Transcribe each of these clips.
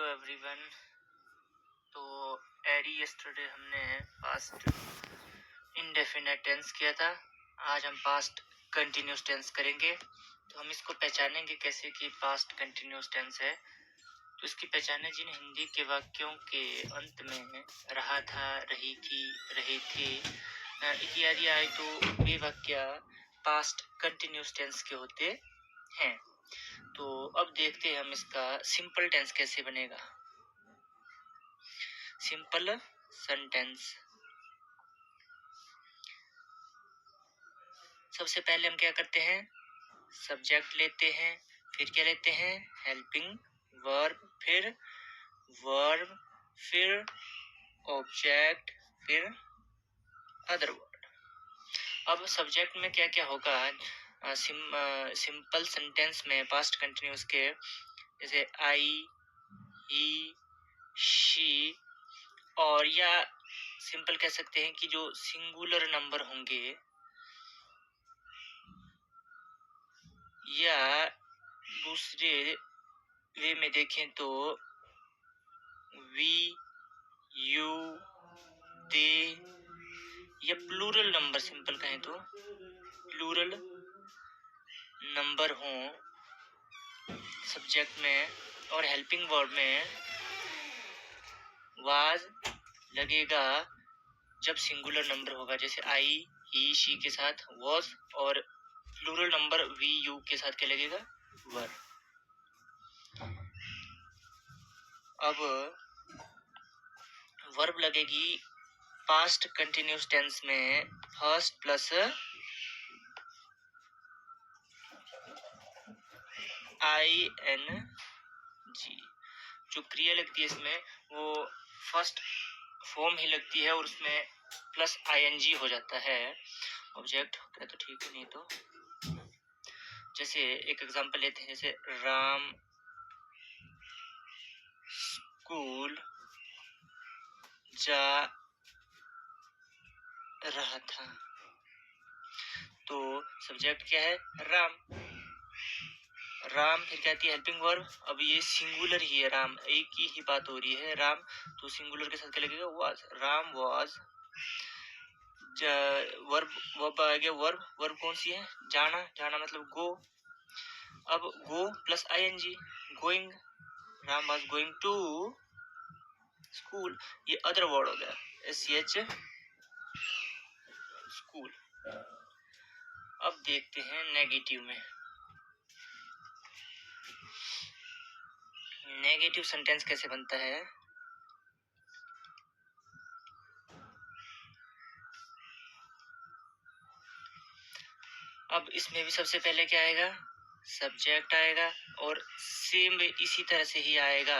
Hello everyone. तो एरी yesterday हमने past indefinite tense किया था। आज हम पास्ट कंटिन्यूस टेंस करेंगे। तो हम इसको पहचानेंगे कैसे कि पास्ट कंटिन्यूस टेंस है। तो इसकी पहचाने जिन हिंदी के वाक्यों के अंत में रहा था, रही थी, रहे थे इत्यादि आए तो वे वाक्य पास्ट कंटिन्यूस टेंस के होते हैं। तो अब देखते हैं हम इसका सिंपल टेंस कैसे बनेगा। सिंपल सेंटेंस, सबसे पहले हम क्या करते हैं, सब्जेक्ट लेते हैं, फिर क्या लेते हैं, हेल्पिंग वर्ब, फिर वर्ब, फिर ऑब्जेक्ट, फिर अदर वर्ड। अब सब्जेक्ट में क्या क्या होगा, सिंपल सेंटेंस में पास्ट कंटिन्यूस के जैसे आई, ही, शी, और या सिंपल कह सकते हैं कि जो सिंगुलर नंबर होंगे, या दूसरे वे में देखें तो वी, यू, दे, या प्लूरल नंबर, सिंपल कहें तो प्लूरल नंबर हों सब्जेक्ट में, और हेल्पिंग वर्ब में वाज लगेगा जब सिंगुलर नंबर होगा, जैसे आई, ही, शी के साथ वॉज, और प्लूरल नंबर वी, यू के साथ क्या लगेगा, वर। अब वर्ब लगेगी पास्ट कंटिन्यूस टेंस में first plus I N G. जो क्रिया लगती है इसमें वो फर्स्ट फॉर्म ही लगती है और उसमें प्लस आईएनजी हो जाता है। ऑब्जेक्ट होता है तो ठीक है, नहीं तो जैसे एक एग्जांपल लेते हैं, जैसे राम स्कूल जा रहा था। तो सब्जेक्ट क्या है, राम। राम फिर क्या आती है, हेल्पिंग वर्ब। अब ये सिंगुलर ही है, राम, एक ही बात हो रही है, राम, तो सिंगुलर के साथ क्या लगेगा, वाज। राम वाज, वर्ब आ गया, वर्ब कौन सी है, जाना, जाना मतलब गो। अब go plus ING, going, Ram was going to school, ये अदर वर्ड हो गया, SH स्कूल। अब देखते हैं नेगेटिव में। नेगेटिव सेंटेंस कैसे बनता है। अब इसमें भी सबसे पहले क्या आएगा, सब्जेक्ट आएगा, और सेम इसी तरह से ही आएगा,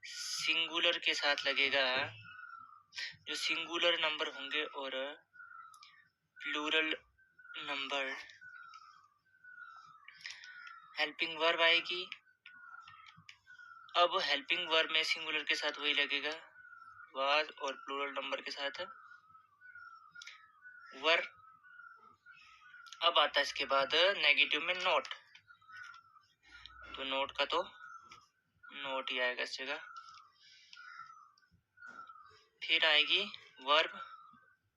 सिंगुलर के साथ लगेगा जो सिंगुलर नंबर होंगे और प्लूरल नंबर। हेल्पिंग वर्ब आएगी। अब हेल्पिंग वर्ब में सिंगुलर के साथ वही लगेगा, वाज, और प्लूरल नंबर के साथ वर। अब आता है इसके बाद नेगेटिव में नोट, तो नोट का तो नोट ही आएगा इस जगह। फिर आएगी वर्ब,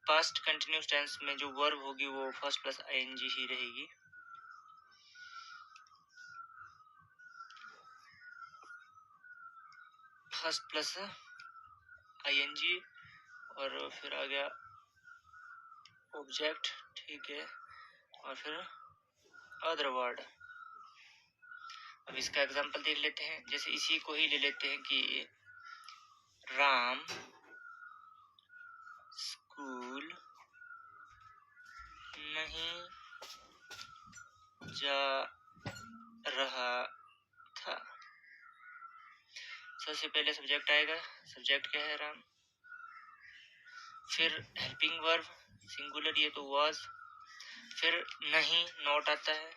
पास्ट कंटिन्यूस टेंस में जो वर्ब होगी वो फर्स्ट प्लस आईएनजी ही रहेगी। फर्स्ट प्लस आईएनजी, और फिर आ गया ऑब्जेक्ट, ठीक है, और फिर अदर वर्ड। अब इसका एग्जांपल देख लेते हैं, जैसे इसी को ही ले लेते हैं कि राम स्कूल नहीं जा रहा था। सबसे पहले सब्जेक्ट आएगा, सब्जेक्ट क्या है, राम, फिर हेल्पिंग वर्ब सिंगुलर ये तो वाज, फिर नहीं, नॉट आता है,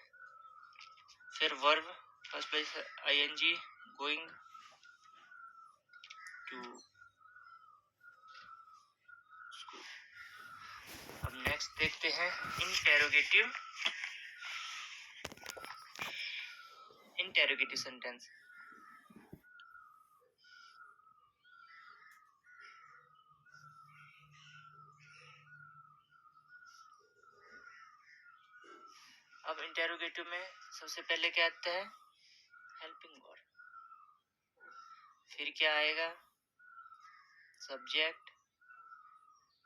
फिर verb first plus ING, going to school. अब नेक्स्ट देखते हैं इंटेरोगेटिव सेंटेंस। अब इंटेरोगेटिव में सबसे पहले क्या आता है? Helping verb. फिर क्या आएगा? सब्जेक्ट।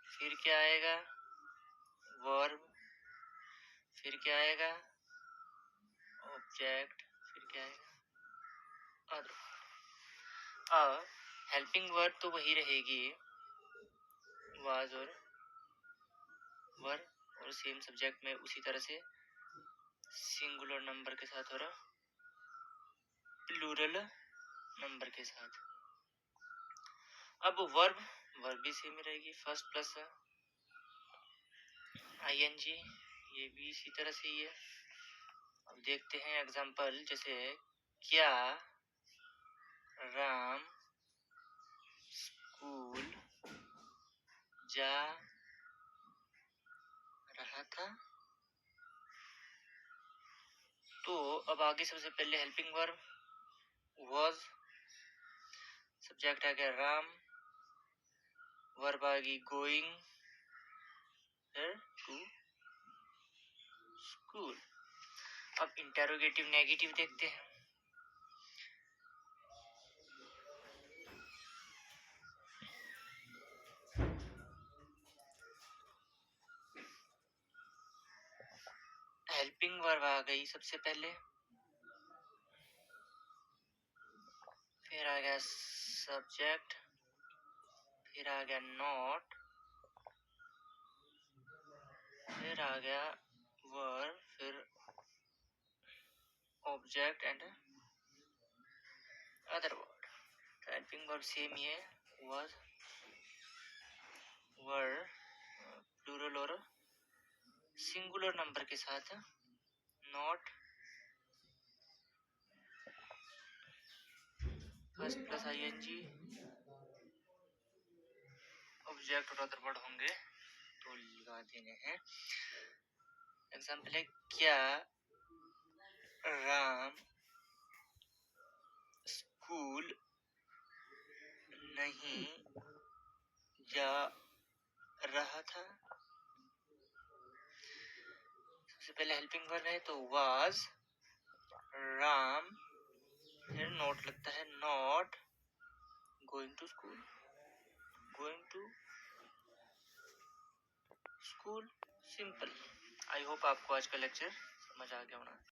फिर क्या आएगा? वर्ब। फिर क्या आएगा? ऑब्जेक्ट। फिर क्या आएगा? अदर। अब हेल्पिंग वर्ब तो वही रहेगी, वाज और वर, और सेम सब्जेक्ट में उसी तरह से सिंगुलर नंबर के साथ और प्लूरल नंबर के साथ। अब वर्ब भी सेम रहेगी, फर्स्ट प्लस आईएनजी, ये भी इसी तरह से ही है। अब देखते हैं एग्जांपल, जैसे क्या राम स्कूल जा रहा था। तो अब आगे सबसे पहले हेल्पिंग वर्ब वाज, सब्जेक्ट आ गया राम, वर्ब आ गई गोइंग टू स्कूल। अब इंटेरोगेटिव नेगेटिव देखते हैं। हेल्पिंग वर्ब आ गई सबसे पहले, फिर आ गया सब्जेक्ट, फिर आ गया नॉट, फिर आ गया वर्ब, फिर ऑब्जेक्ट एंड अदर वर्ड। तो हेल्पिंग वर्ब सेम ही है, वाज, वर, प्लूरल और सिंगुलर नंबर के साथ, not, first plus ING, object और अदर वर्ड होंगे तो लगा देने हैं। एग्जाम्पल है क्या राम स्कूल नहीं जा रहा था। सबसे पहले हेल्पिंग वर्ब है तो वाज, राम, फिर नॉट लगता है, not going to school, going to school, simple. I hope आपको आज का लेक्चर समझ आ गया होना।